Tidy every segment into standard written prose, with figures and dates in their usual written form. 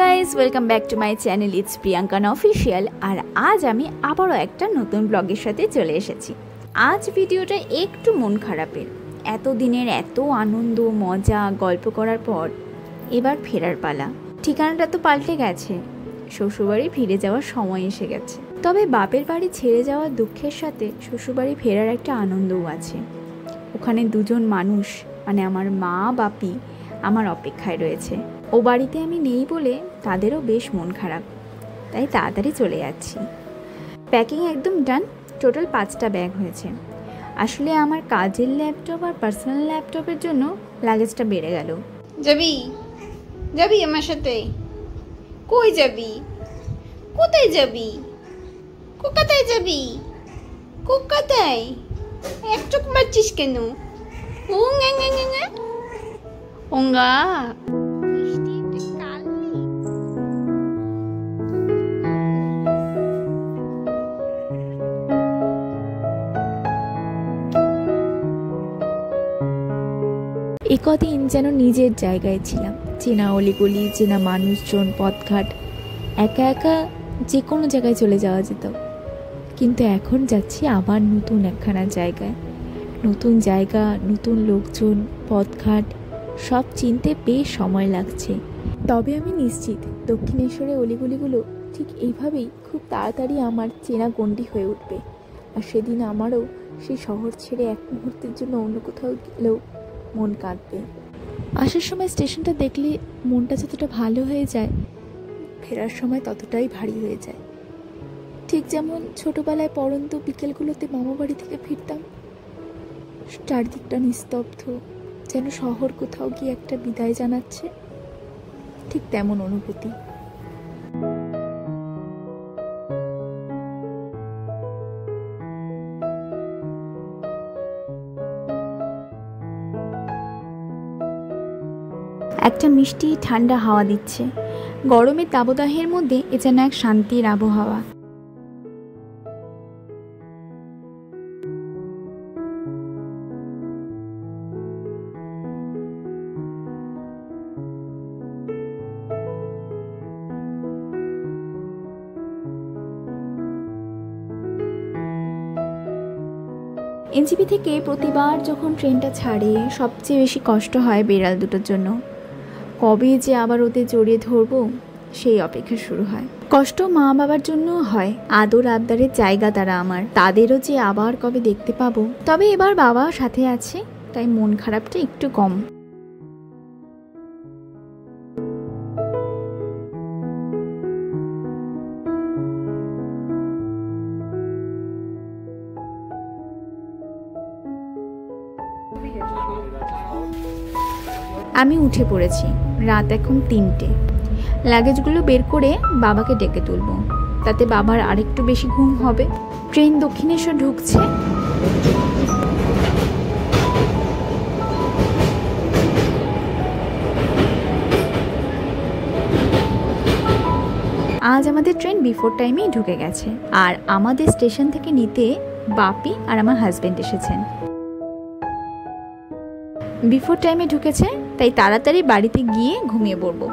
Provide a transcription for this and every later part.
Guys, welcome back to my channel it's Priyanka official. আর আজ আমি আবারও একটা নতুন ব্লগের সাথে চলে এসেছি। আজ ভিডিওটা একটু মন খারাপের। এতদিনের এত আনন্দ মজা গল্প করার পর এবার ফেরার পালা। ঠিকানাটা তো পাল্টে গেছে, শ্বশুরবাড়ি ফিরে যাওয়ার সময় এসে গেছে। তবে বাপের বাড়ি ছেড়ে যাওয়ার দুঃখের সাথে শ্বশুরবাড়ি ফেরার একটা আনন্দও আছে। ওখানে দুজন মানুষ মানে আমার মা বাপি আমার অপেক্ষায় রয়েছে। ও বাড়িতে আমি নেই বলে তাদেরও বেশ মন খারাপ, তাই তাড়াতাড়ি চলে যাচ্ছি। প্যাকিং একদম ডান। টোটাল 5টা ব্যাগ হয়েছে। আসলে আমার কাজের ল্যাপটপ আর পার্সোনাল ল্যাপটপের জন্য লাগেজটা বেড়ে গেল। যাবি যাবি আমার সাথে? কই যাবি? কোথায় যাবি? কোথায় যাবি? কোথায়? এক চোখ মারছিস কেন? ওঙ্গা একদিন যেন নিজের জায়গায় ছিলাম। চেনা অলিগলি, চেনা মানুষজন, পথঘাট, একা একা যে কোনো জায়গায় চলে যাওয়া যেত। কিন্তু এখন যাচ্ছি আবার নতুন একখানা জায়গায়। নতুন জায়গা, নতুন লোকজন, পথঘাট সব চিনতে বেশ সময় লাগছে। তবে আমি নিশ্চিত দক্ষিণেশ্বরের অলিগলিগুলো ঠিক এইভাবেই খুব তাড়াতাড়ি আমার চেনা গণ্ডি হয়ে উঠবে। আর সেদিন আমারও সেই শহর ছেড়ে এক মুহূর্তের জন্য অন্য কোথাও গেলেও মন কাঁদবে। আসার সময় স্টেশনটা দেখলে মনটা যতটা ভালো হয়ে যায়, ফেরার সময় ততটাই ভারী হয়ে যায়। ঠিক যেমন ছোটোবেলায় পড়ন্ত বিকেলগুলোতে মামা বাড়ি থেকে ফিরতাম, চারদিকটা নিস্তব্ধ, যেন শহর কোথাও গিয়ে একটা বিদায় জানাচ্ছে, ঠিক তেমন অনুভূতি। একটা মিষ্টি ঠান্ডা হাওয়া দিচ্ছে। গরমের দাবদাহের মধ্যে এ যেন এক শান্তির আবহাওয়া। এনজিপি থেকে প্রতিবার যখন ট্রেনটা ছাড়ে সবচেয়ে বেশি কষ্ট হয় বেড়াল দুটোর জন্য। কবে যে আবার ওদের জড়িয়ে ধরবো সেই অপেক্ষা শুরু হয়। কষ্ট মা বাবার জন্য হয়, আদর আবদারের জায়গা তারা আমার, তাদেরও যে আবার কবে দেখতে পাবো। তবে এবার বাবা সাথে আছে, তাই মন খারাপটা একটু কম। আমি উঠে পড়েছি। রাত এখন 3টে। লাগেজগুলো বের করে বাবাকে ডেকে তুলব, তাতে বাবার আরেকটু বেশি ঘুম হবে। ট্রেন দক্ষিণেশ্বর ঢুকছে। আজ আমাদের ট্রেন বিফোর টাইমেই ঢুকে গেছে। আর আমাদের স্টেশন থেকে নিতে বাপি আর আমার হাজব্যান্ড এসেছেন। বিফোর টাইমে ঢুকেছে, তাই তাড়াতাড়ি বাড়িতে গিয়ে ঘুমিয়ে পড়বো।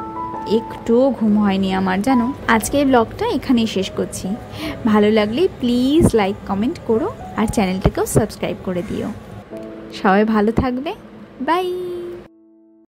একটুও ঘুম হয়নি আমার, জানো। আজকের ব্লগটা এখানেই শেষ করছি। ভালো লাগলে প্লিজ লাইক কমেন্ট করো আর চ্যানেলটাকেও সাবস্ক্রাইব করে দিও। সবাই ভালো থাকবে। বাই।